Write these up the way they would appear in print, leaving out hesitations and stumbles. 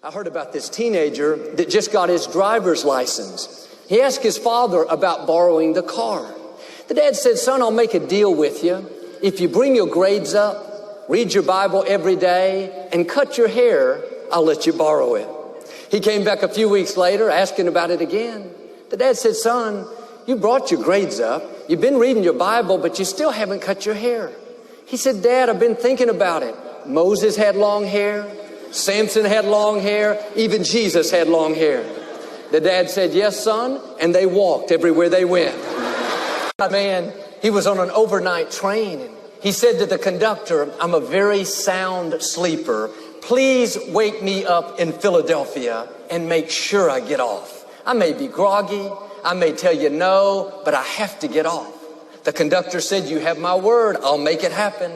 I heard about this teenager that just got his driver's license. He asked his father about borrowing the car. The dad said, son, I'll make a deal with you. If you bring your grades up, read your Bible every day, and cut your hair, I'll let you borrow it. He came back a few weeks later asking about it again. The dad said, son, you brought your grades up. You've been reading your Bible, but you still haven't cut your hair. He said, Dad, I've been thinking about it. Moses had long hair. Samson had long hair. Even Jesus had long hair. The dad said, yes, son. And they walked everywhere they went. Man, he was on an overnight train. And he said to the conductor, I'm a very sound sleeper. Please wake me up in Philadelphia and make sure I get off. I may be groggy. I may tell you no, but I have to get off. The conductor said, you have my word. I'll make it happen.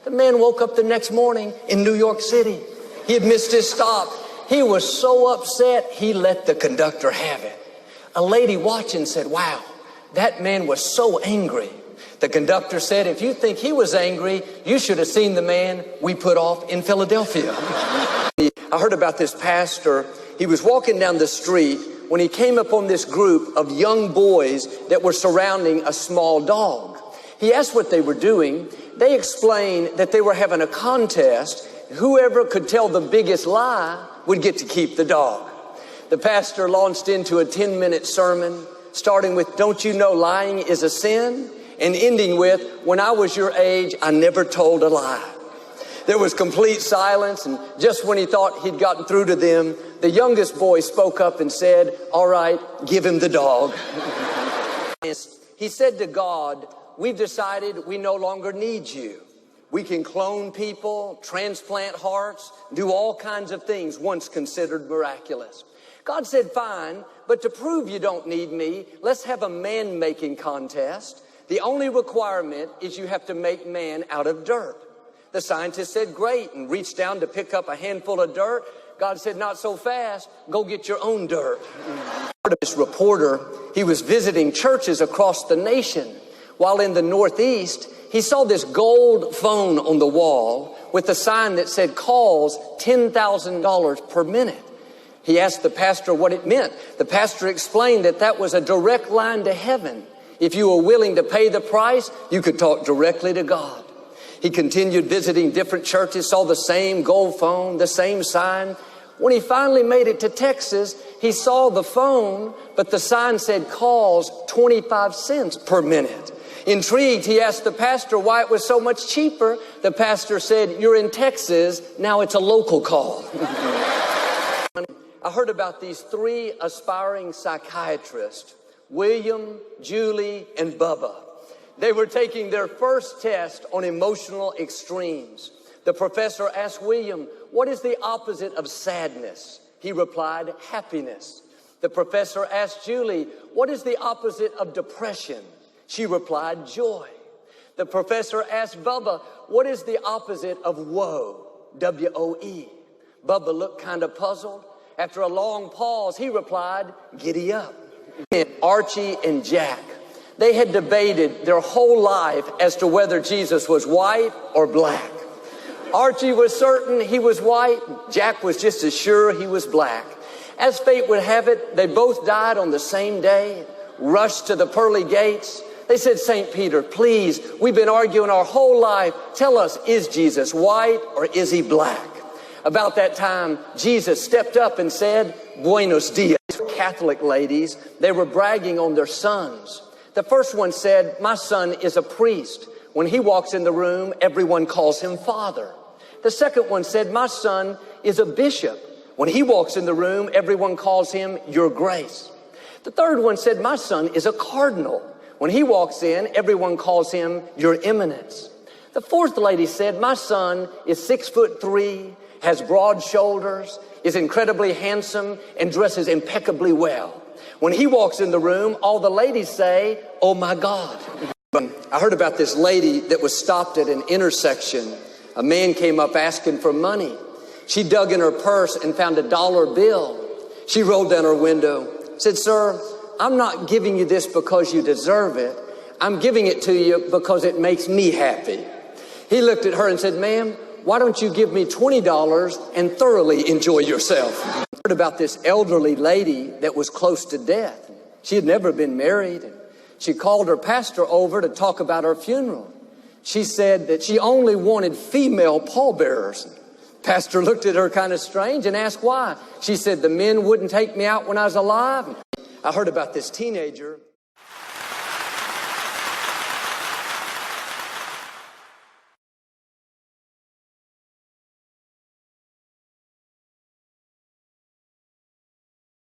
The man woke up the next morning in New York City. He had missed his stop. He was so upset, he let the conductor have it. A lady watching said, wow, that man was so angry. The conductor said, if you think he was angry, you should have seen the man we put off in Philadelphia. I heard about this pastor. He was walking down the street when he came upon this group of young boys that were surrounding a small dog. He asked what they were doing. They explained that they were having a contest. Whoever could tell the biggest lie would get to keep the dog. The pastor launched into a 10-minute sermon, starting with, don't you know lying is a sin? And ending with, when I was your age, I never told a lie. There was complete silence, and just when he thought he'd gotten through to them, the youngest boy spoke up and said, all right, give him the dog. He said to God, we've decided we no longer need you. We can clone people, transplant hearts, do all kinds of things once considered miraculous. God said, fine, but to prove you don't need me, let's have a man-making contest. The only requirement is you have to make man out of dirt. The scientist said, great, and reached down to pick up a handful of dirt. God said, not so fast. Go get your own dirt. This reporter, he was visiting churches across the nation. While in the Northeast, he saw this gold phone on the wall with a sign that said calls $10,000 per minute. He asked the pastor what it meant. The pastor explained that that was a direct line to heaven. If you were willing to pay the price, you could talk directly to God. He continued visiting different churches, saw the same gold phone, the same sign. When he finally made it to Texas, he saw the phone, but the sign said calls 25 cents per minute. Intrigued, he asked the pastor why it was so much cheaper. The pastor said, you're in Texas, now it's a local call. I heard about these three aspiring psychiatrists, William, Julie, and Bubba. They were taking their first test on emotional extremes. The professor asked William, what is the opposite of sadness? He replied, happiness. The professor asked Julie, what is the opposite of depression? She replied, joy. The professor asked Bubba, what is the opposite of woe? W-O-E. Bubba looked kind of puzzled. After a long pause, he replied, giddy up. Archie and Jack, they had debated their whole life as to whether Jesus was white or black. Archie was certain he was white. Jack was just as sure he was black. As fate would have it, they both died on the same day, rushed to the pearly gates. They said, St. Peter, please, we've been arguing our whole life. Tell us, is Jesus white or is he black? About that time, Jesus stepped up and said, Buenos dias. Catholic ladies, they were bragging on their sons. The first one said, my son is a priest. When he walks in the room, everyone calls him father. The second one said, my son is a bishop. When he walks in the room, everyone calls him your grace. The third one said, my son is a cardinal. When he walks in, everyone calls him your eminence. The fourth lady said, my son is 6'3", has broad shoulders, is incredibly handsome, and dresses impeccably well. When he walks in the room, all the ladies say, oh my God. I heard about this lady that was stopped at an intersection. A man came up asking for money. She dug in her purse and found a $1 bill. She rolled down her window, said, sir, I'm not giving you this because you deserve it. I'm giving it to you because it makes me happy. He looked at her and said, ma'am, why don't you give me $20 and thoroughly enjoy yourself? I heard about this elderly lady that was close to death. She had never been married. She called her pastor over to talk about her funeral. She said that she only wanted female pallbearers. Pastor looked at her kind of strange and asked why. She said, the men wouldn't take me out when I was alive. I heard about this teenager